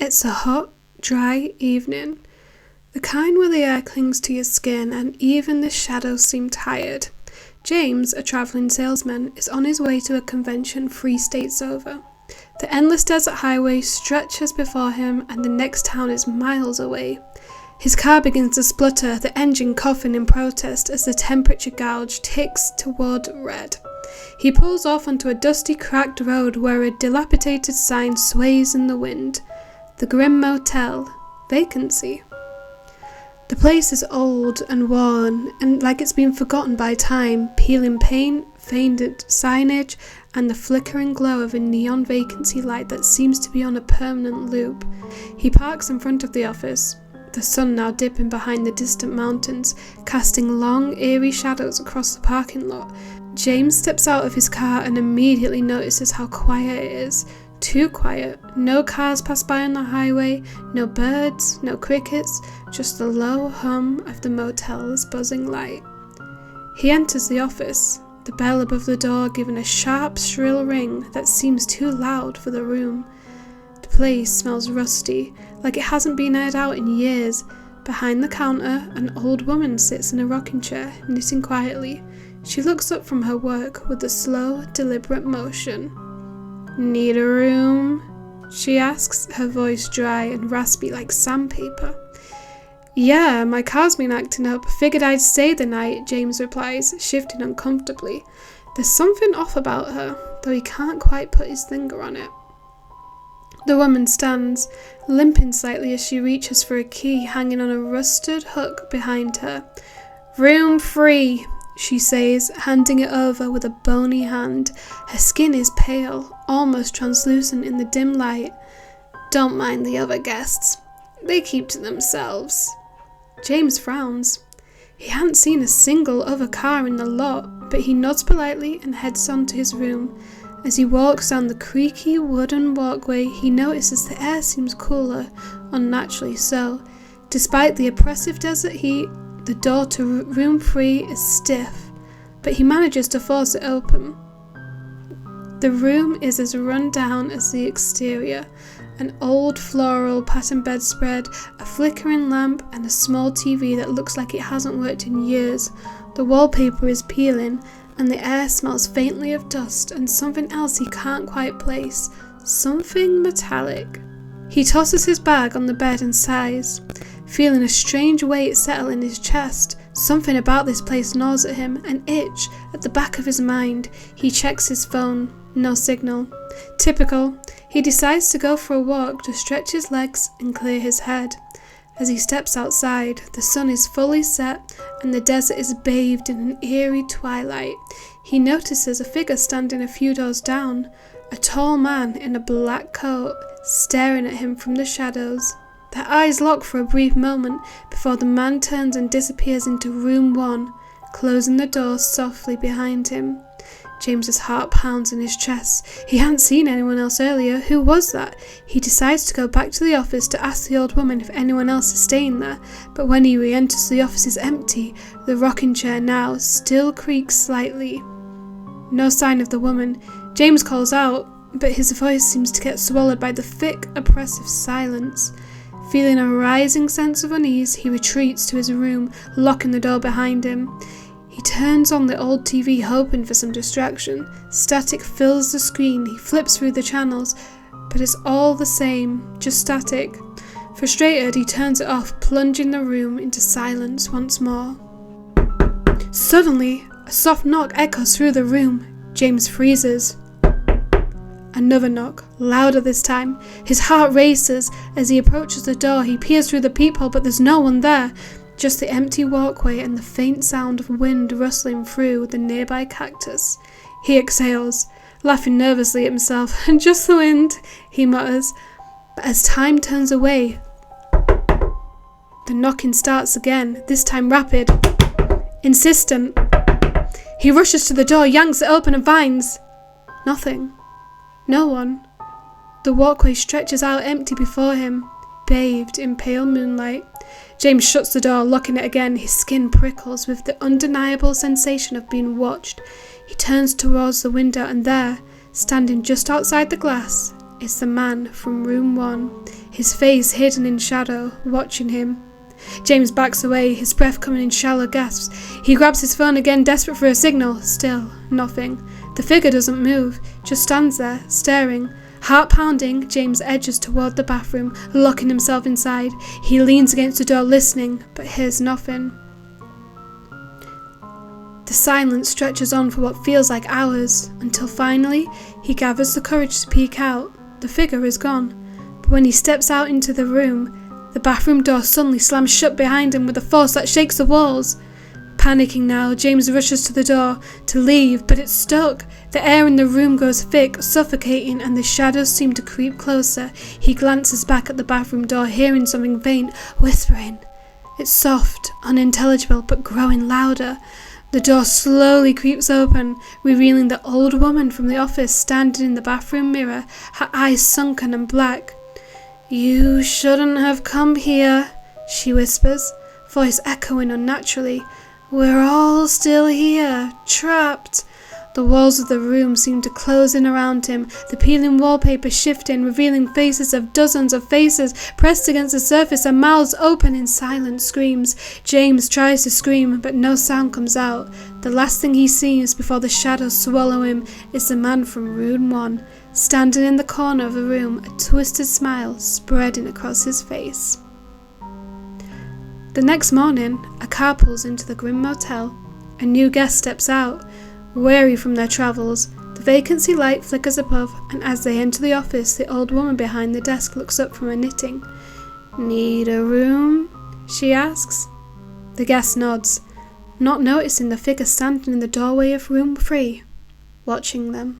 It's a hot, dry evening, the kind where the air clings to your skin and even the shadows seem tired. James, a travelling salesman, is on his way to a convention 3 states over. The endless desert highway stretches before him and the next town is miles away. His car begins to splutter, the engine coughing in protest as the temperature gauge ticks toward red. He pulls off onto a dusty, cracked road where a dilapidated sign sways in the wind. The grim Motel, vacancy. The place is old and worn and like it's been forgotten by time, peeling paint, faded signage, and the flickering glow of a neon vacancy light that seems to be on a permanent loop. He parks in front of the office, the sun now dipping behind the distant mountains, casting long, eerie shadows across the parking lot. James steps out of his car and immediately notices how quiet it is. Too quiet. No cars pass by on the highway, no birds, no crickets, just the low hum of the motel's buzzing light. He enters the office, the bell above the door giving a sharp, shrill ring that seems too loud for the room. The place smells rusty, like it hasn't been aired out in years. Behind the counter, an old woman sits in a rocking chair, knitting quietly. She looks up from her work with a slow, deliberate motion. "Need a room?" she asks, her voice dry and raspy like sandpaper. "Yeah, my car's been acting up. Figured I'd stay the night," James replies, shifting uncomfortably. There's something off about her, though he can't quite put his finger on it. The woman stands, limping slightly as she reaches for a key hanging on a rusted hook behind her. "Room free," she says, handing it over with a bony hand. Her skin is pale, almost translucent in the dim light. "Don't mind the other guests. They keep to themselves." James frowns. He hadn't seen a single other car in the lot, but he nods politely and heads on to his room. As he walks down the creaky wooden walkway, he notices the air seems cooler, unnaturally so. Despite the oppressive desert heat, the door to room 3 is stiff, but he manages to force it open. The room is as run down as the exterior. An old floral pattern bedspread, a flickering lamp, and a small TV that looks like it hasn't worked in years. The wallpaper is peeling, and the air smells faintly of dust and something else he can't quite place. Something metallic. He tosses his bag on the bed and sighs, feeling a strange weight settle in his chest. Something about this place gnaws at him, an itch at the back of his mind. He checks his phone. No signal. Typical. He decides to go for a walk to stretch his legs and clear his head. As he steps outside, the sun is fully set and the desert is bathed in an eerie twilight. He notices a figure standing a few doors down, a tall man in a black coat, staring at him from the shadows. Their eyes lock for a brief moment before the man turns and disappears into room 1, closing the door softly behind him. James's heart pounds in his chest. He hadn't seen anyone else earlier. Who was that? He decides to go back to the office to ask the old woman if anyone else is staying there, but when he re-enters, the office is empty. The rocking chair now still creaks slightly. No sign of the woman. James calls out, but his voice seems to get swallowed by the thick, oppressive silence. Feeling a rising sense of unease, he retreats to his room, locking the door behind him. He turns on the old TV, hoping for some distraction. Static fills the screen. He flips through the channels, but it's all the same, just static. Frustrated, he turns it off, plunging the room into silence once more. Suddenly, a soft knock echoes through the room. James freezes. Another knock, louder this time. His heart races. As he approaches the door, he peers through the peephole, but there's no one there. Just the empty walkway and the faint sound of wind rustling through the nearby cactus. He exhales, laughing nervously at himself. "Just the wind," he mutters. But as time turns away, the knocking starts again, this time rapid, insistent. He rushes to the door, yanks it open and finds nothing. No one. The walkway stretches out empty before him, bathed in pale moonlight. James shuts the door, locking it again. His skin prickles with the undeniable sensation of being watched. He turns towards the window and there, standing just outside the glass, It's the man from room 1, his face hidden in shadow, watching him. James backs away, his breath coming in shallow gasps. He grabs his phone again, desperate for a signal. Still, nothing. The figure doesn't move, just stands there, staring. Heart pounding, James edges toward the bathroom, locking himself inside. He leans against the door, listening, but hears nothing. The silence stretches on for what feels like hours, until finally he gathers the courage to peek out. The figure is gone, but when he steps out into the room, the bathroom door suddenly slams shut behind him with a force that shakes the walls. Panicking now, James rushes to the door to leave, but it's stuck. The air in the room grows thick, suffocating, and the shadows seem to creep closer. He glances back at the bathroom door, hearing something faint, whispering. It's soft, unintelligible, but growing louder. The door slowly creeps open, revealing the old woman from the office standing in the bathroom mirror, her eyes sunken and black. "You shouldn't have come here," she whispers, voice echoing unnaturally. "We're all still here, trapped." The walls of the room seem to close in around him, the peeling wallpaper shifting, revealing faces of dozens of faces pressed against the surface and mouths open in silent screams. James tries to scream, but no sound comes out. The last thing he sees before the shadows swallow him is the man from room 1, standing in the corner of the room, a twisted smile spreading across his face. The next morning, a car pulls into the grim motel. A new guest steps out. Weary from their travels, the vacancy light flickers above, and as they enter the office, the old woman behind the desk looks up from her knitting. "Need a room?" she asks. The guest nods, not noticing the figure standing in the doorway of room 3, watching them.